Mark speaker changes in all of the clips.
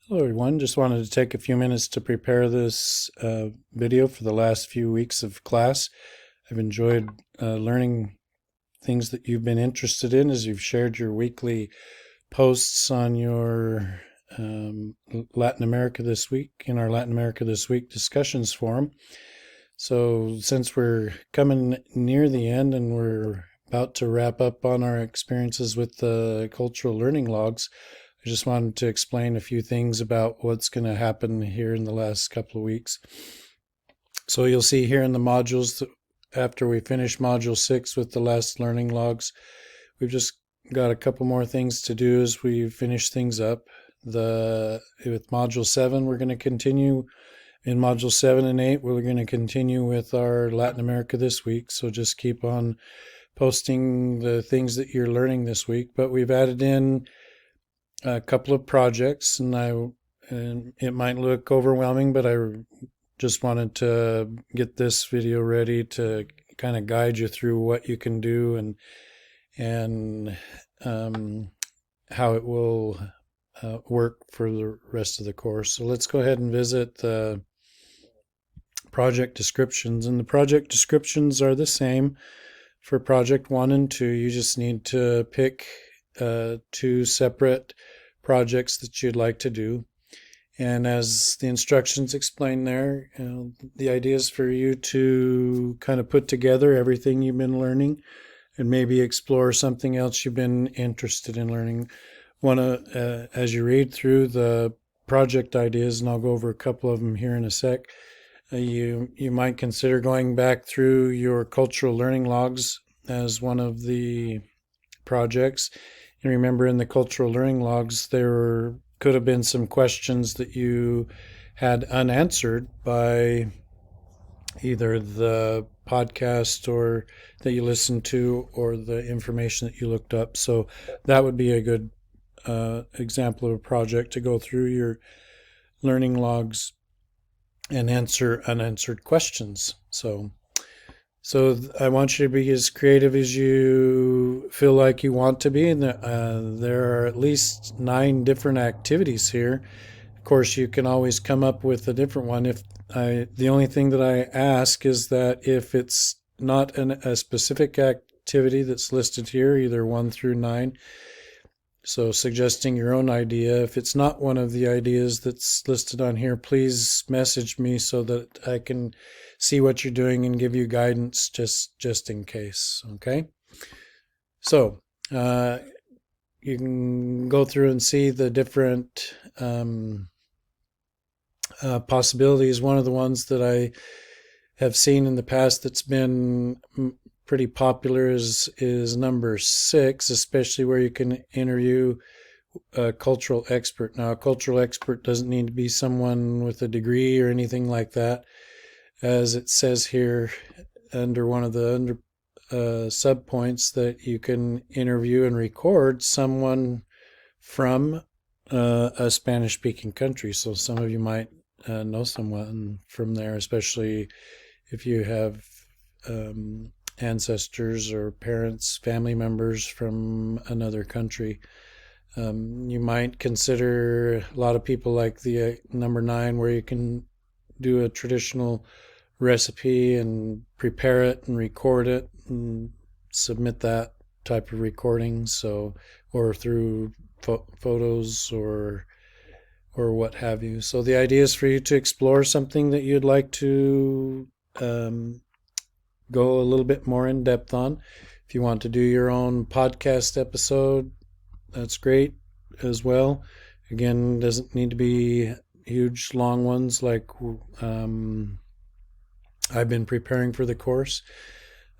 Speaker 1: Hello, everyone. Just wanted to take a few minutes to prepare this video for the last few weeks of class. I've enjoyed learning things that you've been interested in as you've shared your weekly posts on your Latin America This Week, in our Latin America This Week discussions forum. So since we're coming near the end and we're about to wrap up on our experiences with the cultural learning logs, I just wanted to explain a few things about what's going to happen here in the last couple of weeks. So you'll see here in the modules, after we finish module 6 with the last learning logs, we've just got a couple more things to do as we finish things up. With module 7, we're going to continue. In module 7 and 8, we're going to continue with our Latin America This Week. So just keep on posting the things that you're learning this week. But we've added in a couple of projects, and it might look overwhelming, but I just wanted to get this video ready to kind of guide you through what you can do and how it will work for the rest of the course. So let's go ahead and visit the project descriptions. And the project descriptions are the same for project 1 and 2. You just need to pick 2 separate projects that you'd like to do. And as the instructions explain there, the idea is for you to kind of put together everything you've been learning and maybe explore something else you've been interested in learning. As you read through the project ideas, and I'll go over a couple of them here in a sec, you might consider going back through your cultural learning logs as one of the projects. And remember, in the cultural learning logs, there could have been some questions that you had unanswered by either the podcast or that you listened to or the information that you looked up. So that would be a good example of a project to go through your learning logs and answer unanswered questions. So I want you to be as creative as you feel like you want to be. And there are at least 9 different activities here. Of course, you can always come up with a different one. The only thing that I ask is that if it's not a specific activity that's listed here, either 1 through 9, so suggesting your own idea. If it's not one of the ideas that's listed on here, please message me so that I can see what you're doing and give you guidance just in case. Okay. So you can go through and see the different possibilities. One of the ones that I have seen in the past that's been pretty popular is number 6, especially where you can interview a cultural expert. Now, a cultural expert doesn't need to be someone with a degree or anything like that. As it says here under one of the subpoints, that you can interview and record someone from a Spanish-speaking country. So some of you might know someone from there, especially if you have ancestors or parents, family members from another country. You might consider a lot of people like the number 9, where you can do a traditional recipe and prepare it and record it and submit that type of recording. So, or through photos or what have you. So the idea is for you to explore something that you'd like to go a little bit more in depth on. If you want to do your own podcast episode, that's great as well. Again, doesn't need to be huge, long ones like I've been preparing for the course.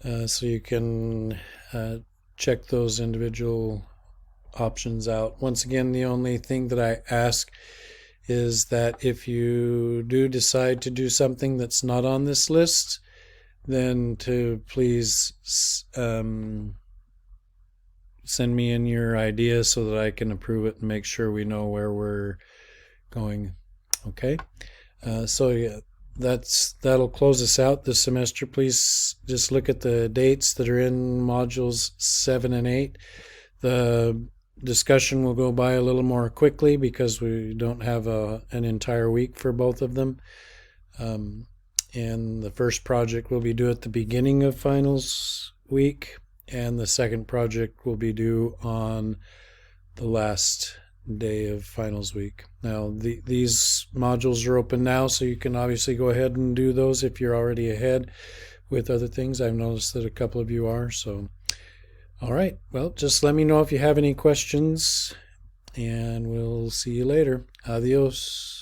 Speaker 1: So you can check those individual options out. Once again, the only thing that I ask is that if you do decide to do something that's not on this list, then to please send me in your idea so that I can approve it and make sure we know where we're going. Okay. So yeah, that'll close us out this semester. Please just look at the dates that are in modules 7 and 8. The discussion will go by a little more quickly because we don't have an entire week for both of them. And the first project will be due at the beginning of finals week, and the second project will be due on the last day of finals week. Now, these modules are open now, so you can obviously go ahead and do those if you're already ahead with other things. I've noticed that a couple of you are. So, all right. Well, just let me know if you have any questions, and we'll see you later. Adios.